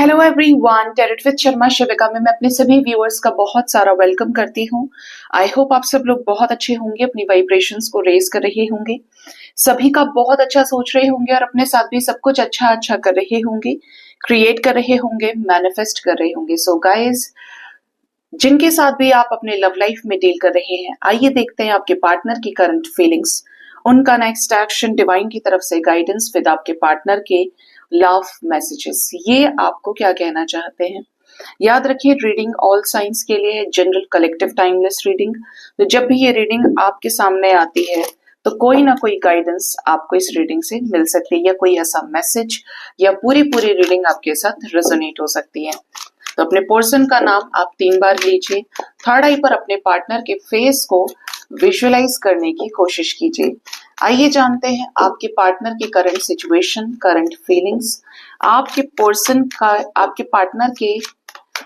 Hello everyone, tarot with Sharma Shivika में मैं अपने सभी व्यूअर्स का बहुत सारा वेलकम करती हूँ। आई होप आप सब लोग बहुत अच्छे होंगे, अपनी वाइब्रेशंस को रेज कर रहे होंगे, सभी का बहुत अच्छा सोच रहे होंगे और अपने साथ भी सब कुछ अच्छा अच्छा कर रहे होंगे, क्रिएट कर रहे होंगे, मैनिफेस्ट कर रहे होंगे। सो गाइज, जिनके साथ भी आप अपने लव लाइफ में डील कर रहे हैं, आइए देखते हैं आपके पार्टनर की करंट फीलिंग्स, उनका नेक्स्ट एक्शन, डिवाइन की तरफ से गाइडेंस विद आपके पार्टनर के लव मैसेजेस, ये आपको क्या कहना चाहते हैं। याद रखिए, रीडिंग ऑल साइंस के लिए है, जनरल कलेक्टिव टाइमलेस रीडिंग। तो जब भी ये रीडिंग आपके सामने आती है तो कोई ना कोई गाइडेंस आपको इस रीडिंग से मिल सकती है, या कोई ऐसा मैसेज या पूरी पूरी रीडिंग आपके साथ रेजोनेट हो सकती है। तो अपने पर्सन का नाम आप 3 बार लीजिए, थर्ड आई पर अपने पार्टनर के फेस को विजुअलाइज करने की कोशिश कीजिए। आइए जानते हैं आपके पार्टनर की करंट सिचुएशन, करंट फीलिंग्स, आपके पर्सन का, आपके पार्टनर के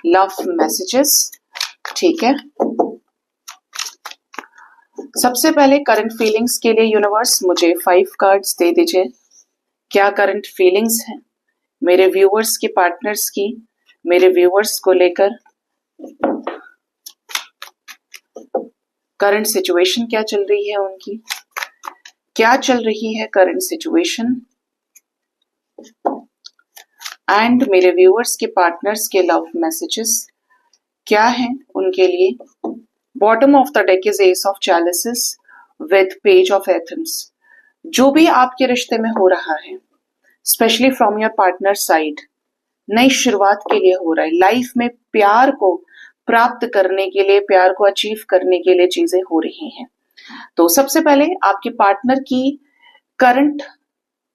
लव मैसेजेस। ठीक है, सबसे पहले करंट फीलिंग्स के लिए यूनिवर्स मुझे 5 कार्ड्स दे दीजिए। क्या करंट फीलिंग्स हैं मेरे व्यूअर्स की, पार्टनर्स की, मेरे व्यूअर्स को लेकर? करंट सिचुएशन क्या चल रही है उनकी, क्या चल रही है करंट सिचुएशन, एंड मेरे व्यूअर्स के पार्टनर्स के लव मैसेजेस क्या हैं उनके लिए। Bottom of the deck is ace of chalices with page of athames. जो भी आपके रिश्ते में हो रहा है, specially from your partner side, नई शुरुआत के लिए हो रहा है। लाइफ में प्यार को प्राप्त करने के लिए, प्यार को अचीव करने के लिए चीजें हो रही हैं। तो सबसे पहले आपके पार्टनर की करंट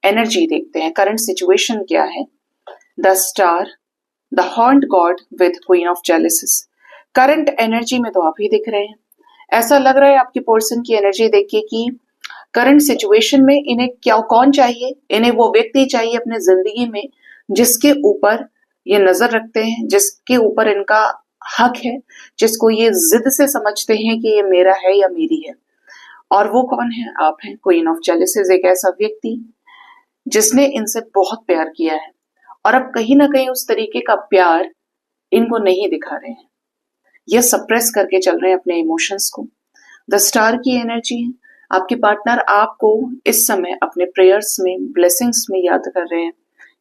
एनर्जी देखते हैं, करंट सिचुएशन क्या है। The star, the horned god with queen of chalices. Current energy में तो आप ही दिख रहे हैं। ऐसा लग रहा है आपके पर्सन की एनर्जी देख के कि करंट सिचुएशन में इन्हें क्या, कौन चाहिए, इन्हें वो व्यक्ति चाहिए अपने जिंदगी में जिसके ऊपर ये नजर रखते हैं, जिसके ऊपर इनका हक है, जिसको ये जिद से समझते हैं कि ये मेरा है या मेरी है। और वो कौन है? आप हैं। क्वीन ऑफ जेलिसिस एक ऐसा व्यक्ति जिसने इनसे बहुत प्यार किया है और अब कहीं ना कहीं उस तरीके का प्यार इनको नहीं दिखा रहे हैं, ये सप्रेस करके चल रहे हैं अपने इमोशंस को। द स्टार की एनर्जी है, आपके पार्टनर आपको इस समय अपने प्रेयर्स में, ब्लेसिंग्स में याद कर रहे हैं।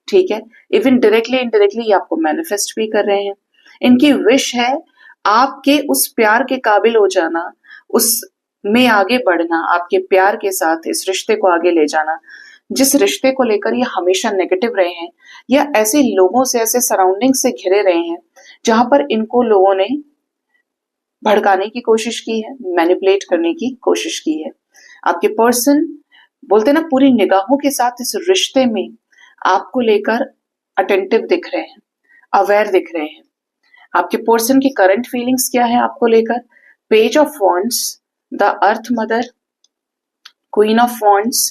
ठीक है, इवन डायरेक्टली इनडायरेक्टली आपको मैनिफेस्ट भी कर रहे हैं। इनकी विश है आपके उस प्यार के काबिल हो जाना, उस में आगे बढ़ना, आपके प्यार के साथ इस रिश्ते को आगे ले जाना, जिस रिश्ते को लेकर ये हमेशा नेगेटिव रहे हैं, या ऐसे लोगों से, ऐसे सराउंडिंग से घिरे रहे हैं जहां पर इनको लोगों ने भड़काने की कोशिश की है, मैनिपुलेट करने की कोशिश की है। आपके पर्सन बोलते ना, पूरी निगाहों के साथ इस रिश्ते में आपको लेकर अटेंटिव दिख रहे हैं, अवेयर दिख रहे हैं। आपके पर्सन की करंट फीलिंग्स क्या है आपको लेकर? Page of wands, the earth mother, queen of wands,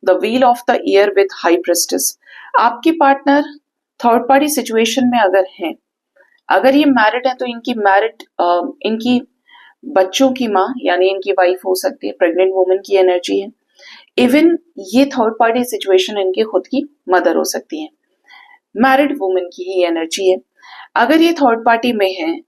the wheel of the year with high prestige. आपके पार्टनर थर्ड पार्टी सिचुएशन में अगर हैं, अगर ये मैरिड है तो इनकी मैरिड, इनकी बच्चों की माँ यानी इनकी वाइफ हो सकती है, प्रेग्नेंट वुमन की एनर्जी है। इवन ये थर्ड पार्टी सिचुएशन इनकी खुद की मदर हो सकती है, मैरिड वुमन की ही एनर्जी है। अगर ये थर्ड पार्टी में है,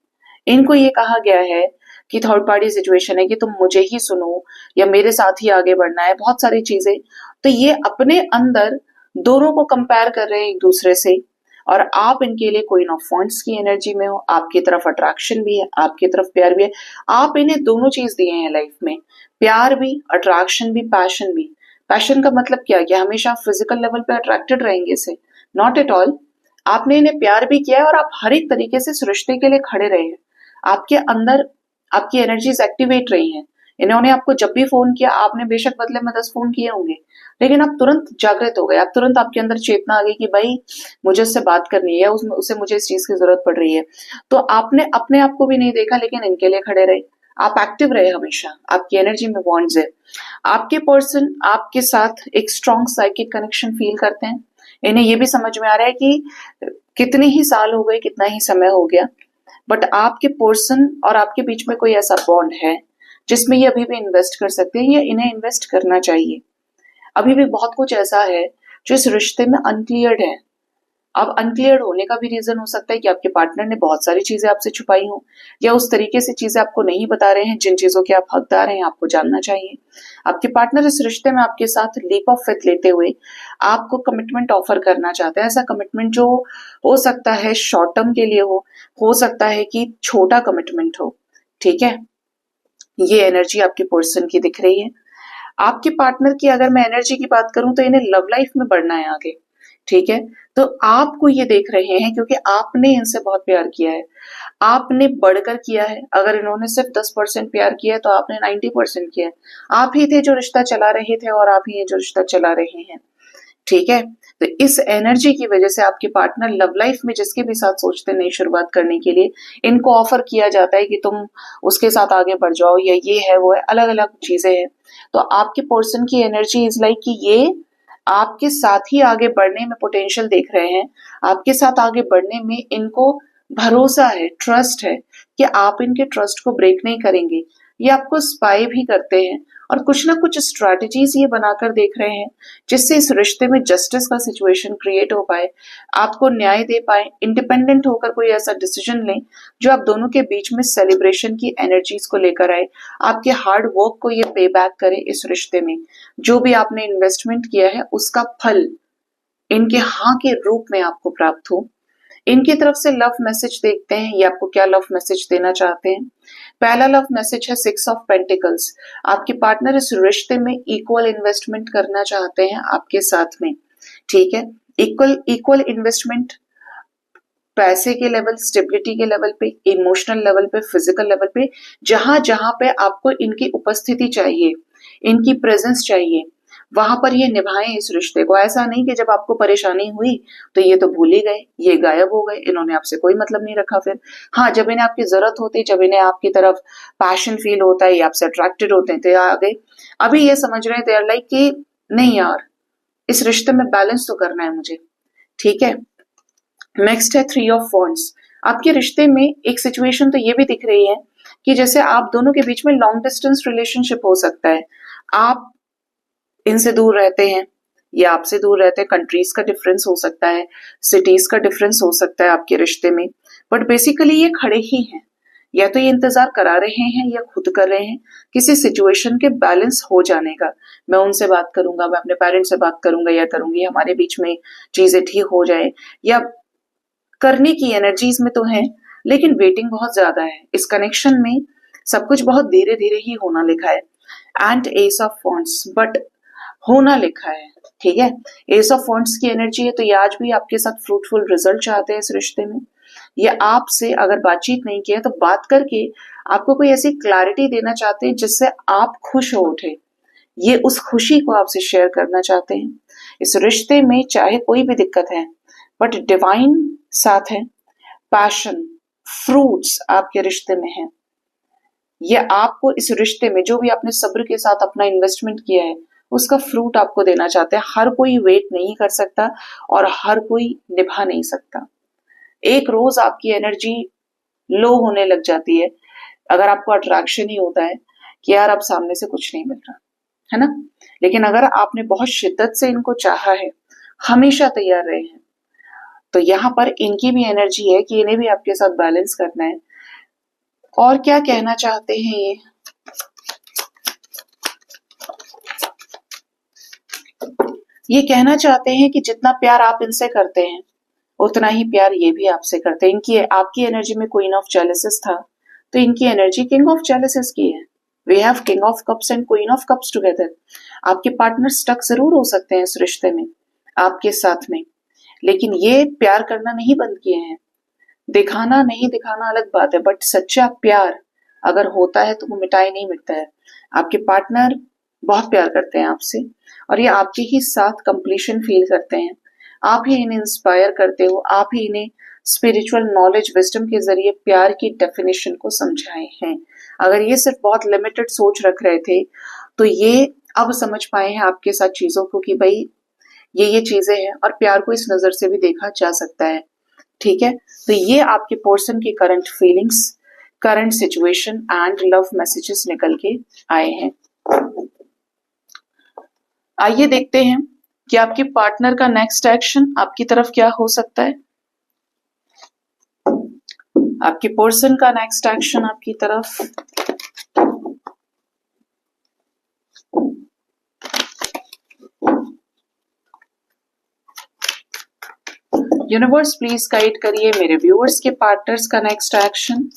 इनको ये कहा गया है कि थर्ड पार्टी सिचुएशन है कि तुम मुझे ही सुनो या मेरे साथ ही आगे बढ़ना है, बहुत सारी चीजें। तो ये अपने अंदर दोनों को कंपेयर कर रहे हैं एक दूसरे से, और आप इनके लिए क्वीन ऑफ वॉन्ड्स की एनर्जी में हो। आपकी तरफ अट्रैक्शन भी है, आपकी तरफ प्यार भी है। आप इन्हें दोनों चीज दिए हैं लाइफ में, प्यार भी, अट्रैक्शन भी, पैशन भी। पैशन का मतलब क्या? कि हमेशा फिजिकल लेवल पे अट्रैक्टेड रहेंगे इसे? Not at all. आपने इन्हें प्यार भी किया है और आप हर एक तरीके से इस रिश्ते के लिए खड़े रहे हैं। आपके अंदर आपकी एनर्जीज एक्टिवेट रही हैं। इन्होंने आपको जब भी फोन किया, आपने बेशक बदले में 10 फोन किए होंगे, लेकिन आप तुरंत जागृत हो गए, आप तुरंत, आपके अंदर चेतना आ गई कि भाई मुझे उससे बात करनी है, उसे मुझे इस चीज की जरूरत पड़ रही है। तो आपने अपने आप को भी नहीं देखा, लेकिन इनके लिए खड़े रहे, आप एक्टिव रहे हमेशा, आपकी एनर्जी में बॉन्ड्स है। आपके पर्सन आपके साथ एक स्ट्रॉन्ग साइकिक कनेक्शन फील करते हैं। इन्हें ये भी समझ में आ रहा है कि कितने ही साल हो गए, कितना ही समय हो गया, बट आपके पर्सन और आपके बीच में कोई ऐसा बॉन्ड है जिसमें ये अभी भी इन्वेस्ट कर सकते हैं, या इन्हें इन्वेस्ट करना चाहिए। अभी भी बहुत कुछ ऐसा है जो इस रिश्ते में अनक्लियर्ड है, अब अनक्लियर होने का भी रीजन हो सकता है कि आपके पार्टनर ने बहुत सारी चीजें आपसे छुपाई हो, या उस तरीके से चीजें आपको नहीं बता रहे हैं जिन चीजों के आप हकदार हैं, आपको जानना चाहिए। आपके पार्टनर इस रिश्ते में आपके साथ लीप ऑफ फेथ लेते हुए आपको कमिटमेंट ऑफर करना चाहते हैं। ऐसा कमिटमेंट जो हो सकता है शॉर्ट टर्म के लिए हो सकता है कि छोटा कमिटमेंट हो। ठीक है, ये एनर्जी आपके पर्सन की दिख रही है। आपके पार्टनर की अगर मैं एनर्जी की बात करूं तो इन्हें लव लाइफ में बढ़ना है आगे। ठीक है, तो आपको ये देख रहे हैं क्योंकि आपने इनसे बहुत प्यार किया है, आपने बढ़कर किया है। अगर इन्होंने सिर्फ 10% प्यार किया है तो आपने 90% किया है। आप ही थे जो रिश्ता चला रहे थे और आप ही हैं जो रिश्ता चला रहे हैं। ठीक है, तो इस एनर्जी की वजह से आपके पार्टनर लव लाइफ में जिसके भी साथ सोचते हैं नई शुरुआत करने के लिए, इनको ऑफर किया जाता है कि तुम उसके साथ आगे बढ़ जाओ, या ये है वो है, अलग अलग चीजें हैं। तो आपके पर्सन की एनर्जी इज लाइक कि ये आपके साथ ही आगे बढ़ने में पोटेंशियल देख रहे हैं। आपके साथ आगे बढ़ने में इनको भरोसा है, ट्रस्ट है कि आप इनके ट्रस्ट को ब्रेक नहीं करेंगे। ये आपको स्पाई भी करते हैं और कुछ ना कुछ स्ट्रैटेजीज ये बनाकर देख रहे हैं जिससे इस रिश्ते में जस्टिस का सिचुएशन क्रिएट हो पाए, आपको न्याय दे पाए, इंडिपेंडेंट होकर कोई ऐसा डिसीजन लें जो आप दोनों के बीच में सेलिब्रेशन की एनर्जीज को लेकर आए, आपके हार्ड वर्क को ये पे बैक करे इस रिश्ते में। जो भी आपने इन्वेस्टमेंट किया है उसका फल इनके हाँ के रूप में आपको प्राप्त हो। इनकी तरफ से लव मैसेज देखते हैं, ये आपको क्या लव मैसेज देना चाहते हैं। पहला लव मैसेज है 6 ऑफ पेंटिकल्स। आपके पार्टनर इस रिश्ते में इक्वल इन्वेस्टमेंट करना चाहते हैं आपके साथ में। ठीक है, इक्वल इक्वल इन्वेस्टमेंट पैसे के लेवल, स्टेबिलिटी के लेवल पे, इमोशनल लेवल पे, फिजिकल लेवल पे, जहां जहां पे आपको इनकी उपस्थिति चाहिए, इनकी प्रेजेंस चाहिए, वहां पर ये निभाएं इस रिश्ते को। ऐसा नहीं कि जब आपको परेशानी हुई तो ये तो भूल ही गए, ये गायब हो गए, इन्होंने आपसे कोई मतलब नहीं रखा। फिर हाँ, जब इन्हें आपकी जरूरत होती, जब इन्हें आपकी तरफ पैशन फील होता है, ये आपसे अट्रैक्टेड होते हैं, तो ये आ गए। अभी ये समझ रहे हैं, दे आर लाइक कि नहीं यार, इस रिश्ते में बैलेंस तो करना है मुझे। ठीक है, नेक्स्ट है 3 ऑफ वॉन्ड्स। आपके रिश्ते में एक सिचुएशन तो ये भी दिख रही है कि जैसे आप दोनों के बीच में लॉन्ग डिस्टेंस रिलेशनशिप हो सकता है। आप इनसे दूर रहते हैं, ये आपसे दूर रहते हैं, कंट्रीज का डिफरेंस हो सकता है, सिटीज का डिफरेंस हो सकता है आपके रिश्ते में, बट बेसिकली ये खड़े ही हैं। या तो ये इंतजार करा रहे हैं या खुद कर रहे हैं किसी सिचुएशन के बैलेंस हो जाने का। मैं उनसे बात करूंगा, मैं अपने पेरेंट्स से बात करूंगा या करूंगी, हमारे बीच में चीजें ठीक हो जाए, या करने की एनर्जीज में तो है, लेकिन वेटिंग बहुत ज्यादा है इस कनेक्शन में। सब कुछ बहुत धीरे धीरे ही होना लिखा है। And S of wands, but होना लिखा है। ठीक है, एस ऑफ वॉन्ड्स की एनर्जी है, तो ये आज भी आपके साथ फ्रूटफुल रिजल्ट चाहते हैं इस रिश्ते में। ये आपसे अगर बातचीत नहीं किया तो बात करके आपको कोई ऐसी क्लैरिटी देना चाहते हैं जिससे आप खुश हो उठे। ये उस खुशी को आपसे शेयर करना चाहते हैं। इस रिश्ते में चाहे कोई भी दिक्कत है, बट डिवाइन साथ है, पैशन, फ्रूट्स आपके रिश्ते में है। ये आपको इस रिश्ते में जो भी आपने सब्र के साथ अपना इन्वेस्टमेंट किया है उसका फ्रूट आपको देना चाहते हैं। हर कोई वेट नहीं कर सकता और हर कोई निभा नहीं सकता। एक रोज आपकी एनर्जी लो होने लग जाती है अगर आपको अट्रैक्शन ही होता है कि यार अब सामने से कुछ नहीं मिल रहा है ना, लेकिन अगर आपने बहुत शिद्दत से इनको चाहा है, हमेशा तैयार रहे हैं, तो यहाँ पर इनकी भी एनर्जी है कि इन्हें भी आपके साथ बैलेंस करना है। और क्या कहना चाहते हैं ये कहना चाहते हैं कि जितना प्यार आप इनसे करते हैं उतना ही प्यार ये भी आपसे करते हैं। इनकी आपकी एनर्जी में क्वीन ऑफ जेलसिस था, तो इनकी एनर्जी किंग ऑफ जेलसिस की है। We have king of cups and queen of cups together. आपके पार्टनर स्टक जरूर हो सकते हैं इस रिश्ते में आपके साथ में, लेकिन ये प्यार करना नहीं बंद किए हैं। दिखाना नहीं दिखाना अलग बात है, बट सच्चा प्यार अगर होता है तो वो मिटाई नहीं मिटता है। आपके पार्टनर बहुत प्यार करते हैं आपसे और ये आपके ही साथ कंप्लीशन फील करते हैं। आप ही इन्हें इंस्पायर करते हो, आप ही इन्हें स्पिरिचुअल नॉलेज, विजडम के जरिए प्यार की डेफिनेशन को समझाए हैं। अगर ये सिर्फ बहुत लिमिटेड सोच रख रहे थे तो ये अब समझ पाए हैं आपके साथ चीजों को कि भाई ये चीजें हैं और प्यार को इस नजर से भी देखा जा सकता है। ठीक है, तो ये आपके पर्सन की current feelings, current situation and love messages निकल के आए हैं। आइए देखते हैं कि आपके पार्टनर का नेक्स्ट एक्शन आपकी तरफ क्या हो सकता है, आपके पर्सन का नेक्स्ट एक्शन आपकी तरफ। यूनिवर्स प्लीज गाइड करिए मेरे व्यूअर्स के पार्टनर्स का नेक्स्ट एक्शन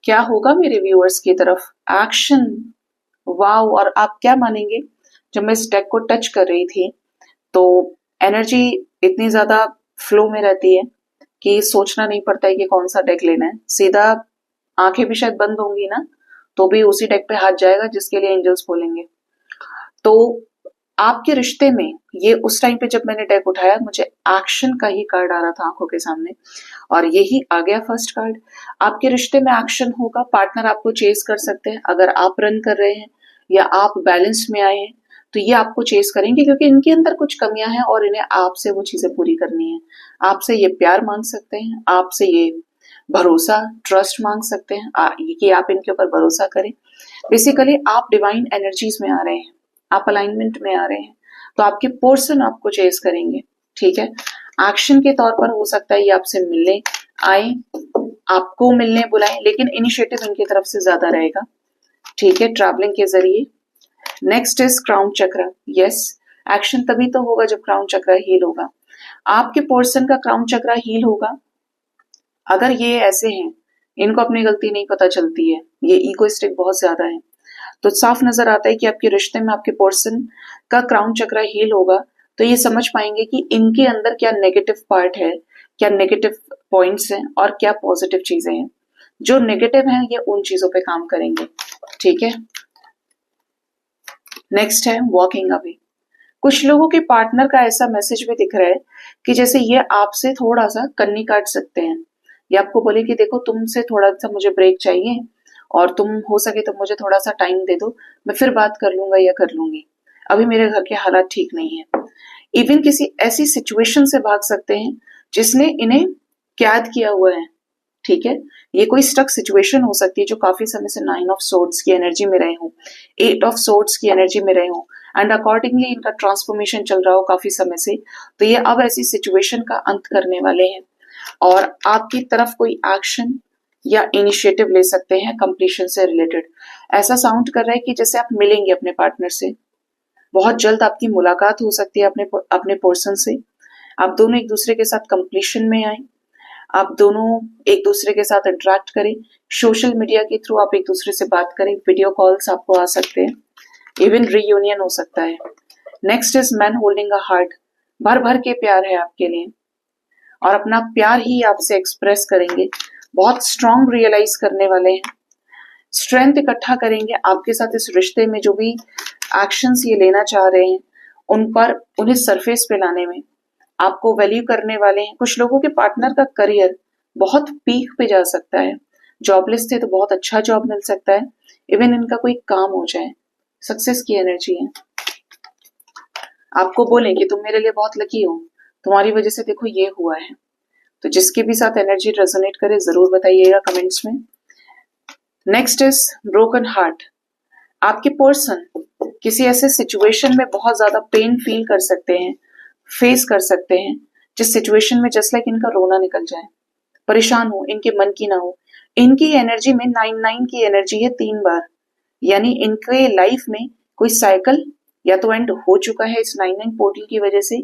क्या होगा मेरे व्यूअर्स की तरफ। एक्शन, वाव। और आप क्या मानेंगे, जब मैं इस डेक को टच कर रही थी तो एनर्जी इतनी ज्यादा फ्लो में रहती है कि सोचना नहीं पड़ता है कि कौन सा डेक लेना है, सीधा आंखें भी शायद बंद होंगी ना तो भी उसी डेक पे हाथ जाएगा जिसके लिए एंजल्स बोलेंगे। तो आपके रिश्ते में ये उस टाइम पे जब मैंने डेक उठाया मुझे एक्शन का ही कार्ड आ रहा था आंखों के सामने, और यही आ गया फर्स्ट कार्ड। आपके रिश्ते में एक्शन होगा, पार्टनर आपको चेस कर सकते हैं अगर आप रन कर रहे हैं या आप बैलेंस में आए हैं तो ये आपको चेस करेंगे क्योंकि इनके अंदर कुछ कमियां हैं और इन्हें आपसे वो चीजें पूरी करनी है। आपसे ये प्यार मांग सकते हैं, आपसे ये भरोसा, ट्रस्ट मांग सकते हैं कि आप इनके ऊपर भरोसा करें। बेसिकली आप डिवाइन एनर्जीज में आ रहे हैं, आप अलाइनमेंट में आ रहे हैं, तो आपके पर्सन आपको चेस करेंगे। ठीक है, एक्शन के तौर पर हो सकता है ये आपसे मिलने आए, आपको मिलने बुलाएं, लेकिन इनिशिएटिव इनकी तरफ से ज्यादा रहेगा। ठीक है, ट्रैवलिंग के जरिए। नेक्स्ट इज क्राउन चक्र। यस, एक्शन तभी तो होगा जब क्राउन चक्र हील होगा। आपके पर्सन का क्राउन चक्र हील होगा अगर ये ऐसे हैं, इनको अपनी गलती नहीं पता चलती है, ये ईगोइस्टिक बहुत ज्यादा है, तो साफ नजर आता है कि आपके रिश्ते में आपके पर्सन का क्राउन चक्र हील होगा तो ये समझ पाएंगे कि इनके अंदर क्या नेगेटिव पार्ट है, क्या नेगेटिव पॉइंट्स हैं और क्या पॉजिटिव चीजें हैं। जो नेगेटिव हैं ये उन चीजों पे काम करेंगे। ठीक है, नेक्स्ट है वॉकिंग अवे। कुछ लोगों के पार्टनर का ऐसा मैसेज भी दिख रहा है कि जैसे ये आपसे थोड़ा सा कन्नी काट सकते हैं या आपको बोले कि देखो तुमसे थोड़ा सा मुझे ब्रेक चाहिए और तुम हो सके तो मुझे थोड़ा सा टाइम दे दो, मैं फिर बात कर लूंगा या कर लूंगी, अभी मेरे घर के हालात ठीक नहीं है। इवन किसी ऐसी सिचुएशन से भाग सकते हैं जिसने इन्हें कैद किया हुआ है। ठीक है, ये कोई स्टक सिचुएशन हो सकती है जो काफी समय से 9 ऑफ सोर्ड्स की एनर्जी में रहे हो, 8 ऑफ सोर्ड्स की एनर्जी में रहे हो एंड अकॉर्डिंगली इनका ट्रांसफॉर्मेशन चल रहा हो काफी समय से, तो ये अब ऐसी सिचुएशन का अंत करने वाले हैं और आपकी तरफ कोई एक्शन या इनिशिएटिव ले सकते हैं कंप्लीशन से रिलेटेड। ऐसा साउंड कर रहा है कि जैसे आप मिलेंगे अपने पार्टनर से, बहुत जल्द आपकी मुलाकात हो सकती है अपने पर्सन से, आप दोनों एक दूसरे के साथ कंप्लीशन में आए, आप दोनों एक दूसरे के साथ इंटरेक्ट करें, सोशल मीडिया के थ्रू आप एक दूसरे से बात करें, वीडियो कॉल्स आपको आ सकते हैं, इवन रीयूनियन हो सकता है। Next is man holding a heart. भर भर के प्यार है आपके लिए और अपना प्यार ही आपसे एक्सप्रेस करेंगे, बहुत स्ट्रांग रियलाइज करने वाले हैं, स्ट्रेंथ इकट्ठा करेंगे आपके साथ इस रिश्ते में। जो भी एक्शंस ये लेना चाह रहे हैं उन पर उन्हें सरफेस पे लाने में आपको वैल्यू करने वाले हैं। कुछ लोगों के पार्टनर का करियर बहुत पीक पे जा सकता है, जॉबलेस थे तो बहुत अच्छा जॉब मिल सकता है, इवन इनका कोई काम हो जाए, सक्सेस की एनर्जी है। आपको बोलें कि तुम मेरे लिए बहुत लकी हो, तुम्हारी वजह से देखो ये हुआ है। तो जिसके भी साथ एनर्जी रेजोनेट करे जरूर बताइएगा कमेंट्स में। Next is broken heart. आपके पर्सन किसी ऐसे सिचुएशन में बहुत ज्यादा पेन फील कर सकते हैं, फेस कर सकते हैं, जिस सिचुएशन में जस्ट लाइक इनका रोना निकल जाए, परेशान हो, इनके मन की ना हो। इनकी एनर्जी में 9 की एनर्जी है 3 बार, यानी इनके लाइफ में कोई साइकिल या तो एंड हो चुका है इस 9 पोर्टल की वजह से,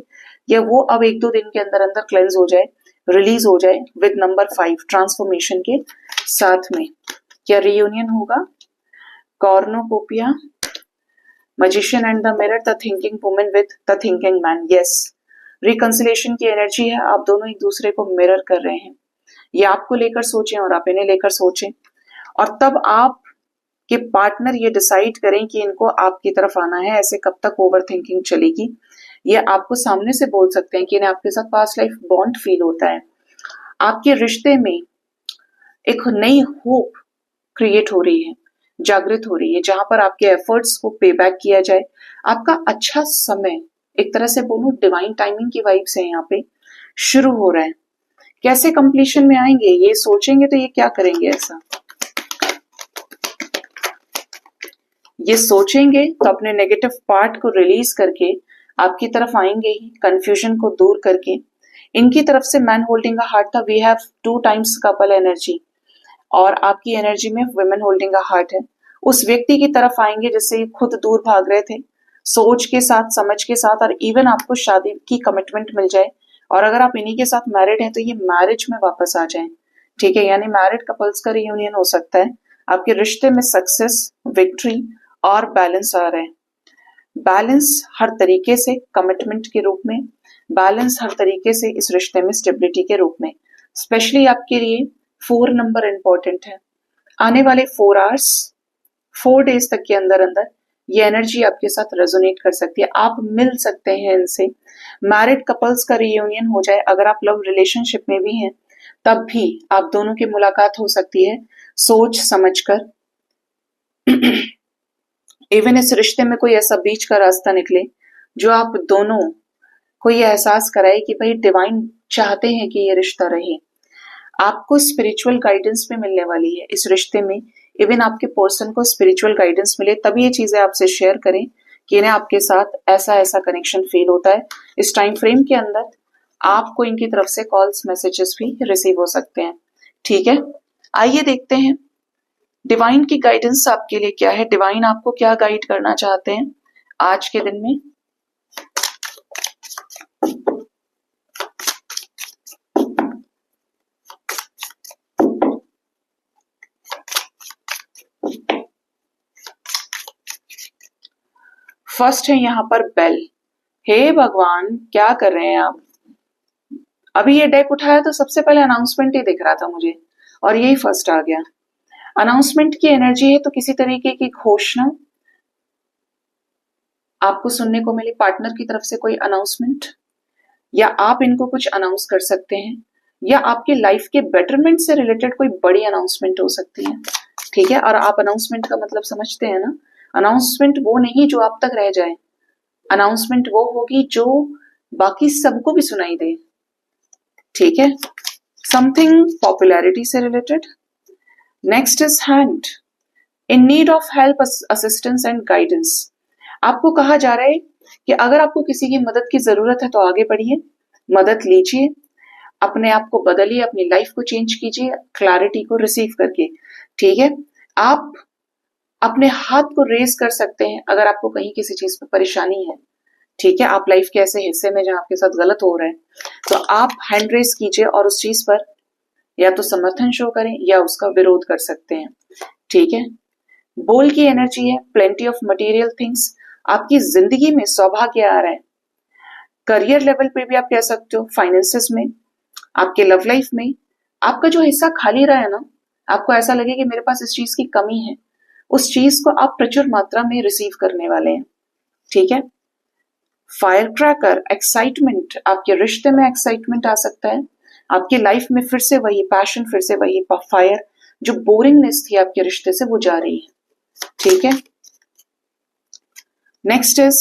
या वो अब 1-2 दिन के अंदर अंदर क्लेंस हो जाए, रिलीज हो जाए विद नंबर 5 ट्रांसफॉर्मेशन के साथ में। क्या रियूनियन होगा? कॉर्नोकोपिया, magician and the mirror, the thinking woman with the thinking man. Yes, reconciliation की एनर्जी है, आप दोनों एक दूसरे को मिरर कर रहे हैं, ये आपको लेकर सोचें और आप इन्हें लेकर सोचें, और तब आप के पार्टनर ये डिसाइड करें कि इनको आपकी तरफ आना है। ऐसे कब तक ओवर थिंकिंग चलेगी? ये आपको सामने से बोल सकते हैं कि इन्हें आपके साथ पास्ट लाइफ बॉन्ड फील होता है। आपके रिश्ते में एक नई होप क्रिएट हो रही है, जागृत हो रही है, जहां पर आपके एफर्ट्स को पे बैक किया जाए। आपका अच्छा समय, एक तरह से बोलूं डिवाइन टाइमिंग की वाइब्स है यहाँ पे, शुरू हो रहा है। कैसे कंप्लीशन में आएंगे ये सोचेंगे तो ये क्या करेंगे ऐसा, ये सोचेंगे तो अपने नेगेटिव पार्ट को रिलीज करके आपकी तरफ आएंगे ही, कंफ्यूजन को दूर करके। इनकी तरफ से मैन होल्डिंग अ हार्ट था, we have 2 times couple energy, और आपकी एनर्जी में वुमेन होल्डिंग अ हार्ट है। उस व्यक्ति की तरफ आएंगे जिससे खुद दूर भाग रहे थे, सोच के साथ, समझ के साथ, और इवन आपको शादी की कमिटमेंट मिल जाए, और अगर आप इन्हीं के साथ मैरिड हैं तो ये मैरिज में वापस आ जाएं। ठीक है, यानी मैरिड कपल्स का रियूनियन हो सकता है। आपके रिश्ते में सक्सेस, विक्ट्री और बैलेंस आ रहे हैं। बैलेंस हर तरीके से कमिटमेंट के रूप में, बैलेंस हर तरीके से इस रिश्ते में स्टेबिलिटी के रूप में। स्पेशली आपके लिए 4 नंबर इंपॉर्टेंट है। आने वाले 4 आवर्स, 4 डेज तक के अंदर अंदर ये एनर्जी आपके साथ रेजोनेट कर सकती है, आप मिल सकते हैं इनसे। मैरिड कपल्स का रियूनियन हो जाए, अगर आप लव रिलेशनशिप में भी हैं तब भी आप दोनों की मुलाकात हो सकती है सोच समझकर। इवन इस रिश्ते में कोई ऐसा बीच का रास्ता निकले जो आप दोनों को ये एहसास कराए कि भाई डिवाइन चाहते हैं कि ये रिश्ता रहे। आपको स्पिरिचुअल गाइडेंस भी मिलने वाली है इस रिश्ते में। इवन आपके पर्सन को स्पिरिचुअल गाइडेंस मिले, तभी ये चीजें आपसे शेयर करें कि इन्हें आपके साथ ऐसा ऐसा कनेक्शन फील होता है। इस टाइम फ्रेम के अंदर आपको इनकी तरफ से कॉल्स, मैसेजेस भी रिसीव हो सकते हैं। ठीक है, आइए देखते हैं डिवाइन की गाइडेंस आपके लिए क्या है। डिवाइन आपको क्या गाइड करना चाहते हैं आज के दिन में। फर्स्ट है यहाँ पर बेल। हे भगवान, क्या कर रहे हैं आप। अभी ये डेक उठाया तो सबसे पहले अनाउंसमेंट ही दिख रहा था मुझे, और यही फर्स्ट आ गया। अनाउंसमेंट की एनर्जी है, तो किसी तरीके की घोषणा आपको सुनने को मिली, पार्टनर की तरफ से कोई अनाउंसमेंट, या आप इनको कुछ अनाउंस कर सकते हैं, या आपकी लाइफ के बेटरमेंट से रिलेटेड कोई बड़ी अनाउंसमेंट हो सकती है। ठीक है, और आप अनाउंसमेंट का मतलब समझते हैं ना। अनाउंसमेंट वो नहीं जो आप तक रह जाए, अनाउंसमेंट वो होगी जो बाकी सबको भी सुनाई दे। ठीक है, समथिंग पॉपुलैरिटी से related. Next is hand, in need of help, assistance and guidance. आपको कहा जा रहा है कि अगर आपको किसी की मदद की जरूरत है तो आगे बढ़िए, मदद लीजिए, अपने आप को बदलिए, अपनी लाइफ को चेंज कीजिए, क्लैरिटी को रिसीव करके। ठीक है, आप अपने हाथ को रेज कर सकते हैं अगर आपको कहीं किसी चीज पर परेशानी है। ठीक है, आप लाइफ के ऐसे हिस्से में जहां आपके साथ गलत हो रहा है, तो आप हैंड रेज कीजिए और उस चीज पर या तो समर्थन शो करें या उसका विरोध कर सकते हैं। ठीक है, बोल की एनर्जी है, प्लेंटी ऑफ मटेरियल थिंग्स। आपकी जिंदगी में सौभाग्य आ रहा है। करियर लेवल पे भी आप कह सकते हो, फाइनेंसेस में, आपके लव लाइफ में। आपका जो हिस्सा खाली रहा है ना, आपको ऐसा लगे कि मेरे पास इस चीज की कमी है, उस चीज को आप प्रचुर मात्रा में रिसीव करने वाले हैं। ठीक है, फायर क्रैकर, एक्साइटमेंट, आपके रिश्ते में एक्साइटमेंट आ सकता है। आपकी लाइफ में फिर से वही पैशन, फिर से वही फायर, जो बोरिंगनेस थी आपके रिश्ते से वो जा रही है। ठीक है, next is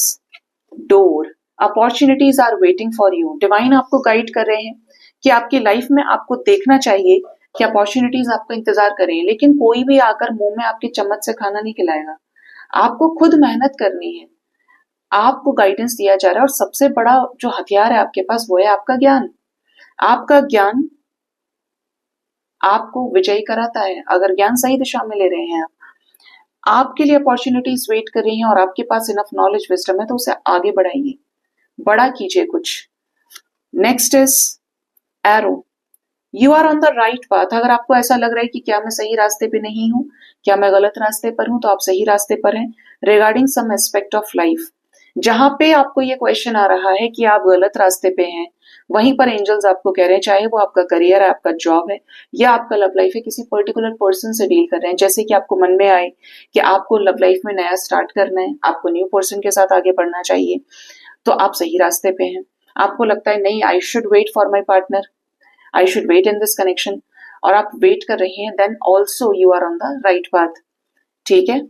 door, opportunities are waiting for you. Divine आपको गाइड कर रहे हैं कि आपकी लाइफ में आपको देखना चाहिए कि अपॉर्चुनिटीज आपको इंतजार कर रही है, लेकिन कोई भी आकर मुंह में आपके चम्मच से खाना नहीं खिलाएगा। आपको खुद मेहनत करनी है, आपको गाइडेंस दिया जा रहा है, और सबसे बड़ा जो हथियार है आपके पास वो है आपका ज्ञान। आपका ज्ञान आपको विजयी कराता है अगर ज्ञान सही दिशा में ले रहे हैं आप। आपके लिए अपॉर्चुनिटीज वेट कर रही हैं और आपके पास इनफ नॉलेज, विजडम है, तो उसे आगे बढ़ाइए, बड़ा कीजिए कुछ। Next is arrow, you are on the right path. अगर आपको ऐसा लग रहा है कि क्या मैं सही रास्ते पे नहीं हूं, क्या मैं गलत रास्ते पर हूं, तो आप सही रास्ते पर हैं। Regarding some aspect of life, जहां पे आपको ये क्वेश्चन आ रहा है कि आप गलत रास्ते पे हैं, वहीं पर एंजल्स आपको कह रहे हैं, चाहे वो आपका करियर है, आपका जॉब है, या आपका लव लाइफ है, किसी पर्टिकुलर पर्सन से डील कर रहे हैं। जैसे कि आपको मन में आए कि आपको लव लाइफ में नया स्टार्ट करना है, आपको न्यू पर्सन के साथ आगे बढ़ना चाहिए, तो आप सही रास्ते पे हैं। आपको लगता है नहीं, I should wait for my partner, I should wait in this connection, और आप वेट कर रहे हैं, then also you are on the right path. ठीक है,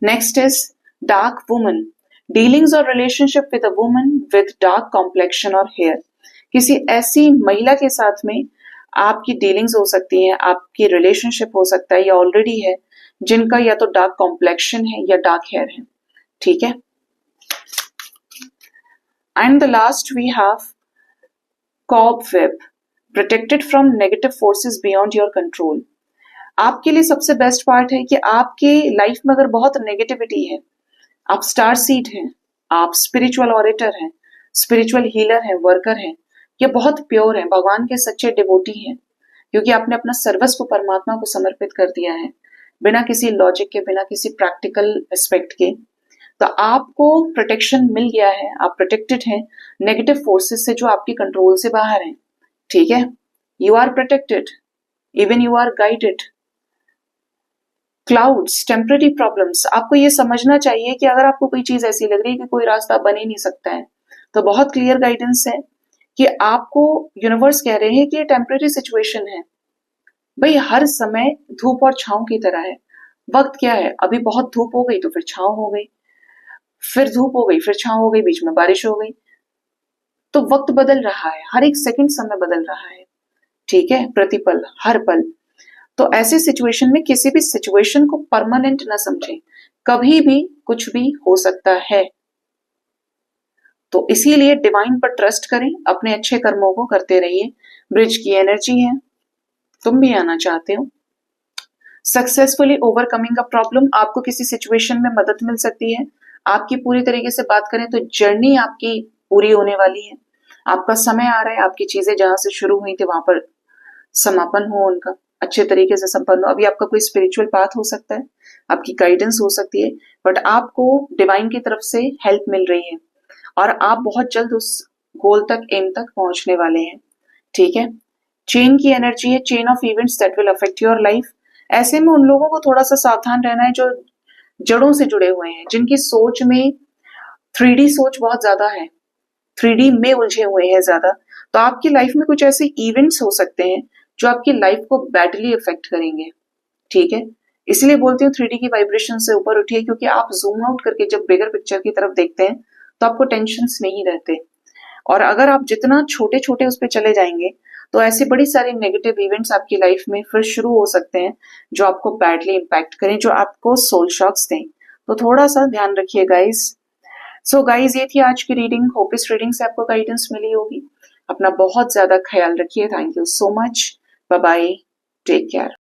next is dark woman, dealings और relationship with a woman with dark complexion और hair. किसी ऐसी महिला के साथ में आपकी डीलिंग्स हो सकती हैं, आपकी रिलेशनशिप हो सकता है या ऑलरेडी है, जिनका या तो डार्क कॉम्प्लेक्शन है या डार्क हेयर है। ठीक है, And the last we have cobweb, protected from negative forces beyond your control. आपके लिए सबसे बेस्ट पार्ट है कि आपके लाइफ में अगर बहुत नेगेटिविटी है, आप स्टार सीड हैं, आप स्पिरिचुअल ऑरेटर हैं, स्पिरिचुअल हीलर हैं, वर्कर हैं, ये बहुत प्योर हैं, भगवान के सच्चे डिवोटी हैं, क्योंकि आपने अपना सर्वस्व परमात्मा को समर्पित कर दिया है, बिना किसी लॉजिक के, बिना किसी प्रैक्टिकल एस्पेक्ट के। तो आपको प्रोटेक्शन मिल गया है, आप प्रोटेक्टेड हैं नेगेटिव फोर्सेस से जो आपकी कंट्रोल से बाहर हैं। ठीक है, you are protected, even you are guided. Clouds, temporary problems, आपको ये समझना चाहिए कि अगर आपको कोई चीज ऐसी लग रही है कि कोई रास्ता बन ही नहीं सकता है, तो बहुत क्लियर गाइडेंस है कि आपको यूनिवर्स कह रहे हैं कि ये टेम्पररी सिचुएशन है। भाई हर समय धूप और छांव की तरह है। वक्त क्या है, अभी बहुत धूप हो गई तो फिर छांव हो गई, फिर धूप हो गई, फिर छांव हो गई, बीच में बारिश हो गई। तो वक्त बदल रहा है, हर एक सेकंड समय बदल रहा है। ठीक है, प्रतिपल, हर पल। तो ऐसे सिचुएशन में किसी भी सिचुएशन को परमानेंट ना समझें, कभी भी कुछ भी हो सकता है। तो इसीलिए डिवाइन पर ट्रस्ट करें, अपने अच्छे कर्मों को करते रहिए। ब्रिज की एनर्जी है, तुम भी आना चाहते हो। सक्सेसफुली ओवरकमिंग अ प्रॉब्लम, आपको किसी सिचुएशन में मदद मिल सकती है। आपकी पूरी तरीके से बात करें तो जर्नी आपकी पूरी होने वाली है, आपका समय आ रहा है, आपकी चीजें जहां से शुरू हुई थी वहां पर समापन हो, उनका अच्छे तरीके से संपन्न हो। अभी आपका कोई स्पिरिचुअल पाथ हो सकता है, आपकी गाइडेंस हो सकती है, बट आपको डिवाइन की तरफ से हेल्प मिल रही है और आप बहुत जल्द उस गोल तक, एम तक पहुंचने वाले हैं। ठीक है, चेन की एनर्जी है, chain of events that will affect your life. ऐसे में उन लोगों को थोड़ा सा सावधान रहना है जो जड़ों से जुड़े हुए हैं, जिनकी सोच में 3D सोच बहुत ज्यादा है, 3D में उलझे हुए हैं ज्यादा। तो आपकी लाइफ में कुछ ऐसे इवेंट्स हो सकते हैं जो आपकी लाइफ को बैडली इफेक्ट करेंगे। ठीक है, इसलिए बोलती हूँ 3D की वाइब्रेशन से ऊपर उठिए, क्योंकि आप जूम आउट करके जब बिगर पिक्चर की तरफ देखते हैं तो आपको टेंशन्स नहीं रहते। और अगर आप जितना छोटे छोटे उस पर चले जाएंगे तो ऐसी बड़ी सारी नेगेटिव इवेंट्स आपकी लाइफ में फिर शुरू हो सकते हैं जो आपको बैडली इम्पैक्ट करें, जो आपको सोल शॉक्स दें। तो थोड़ा सा ध्यान रखिए गाइज। सो गाइज, ये थी आज की रीडिंग। होप इस रीडिंग से आपको गाइडेंस मिली होगी। अपना बहुत ज्यादा ख्याल रखिए। Thank you so much. Bye bye, take care.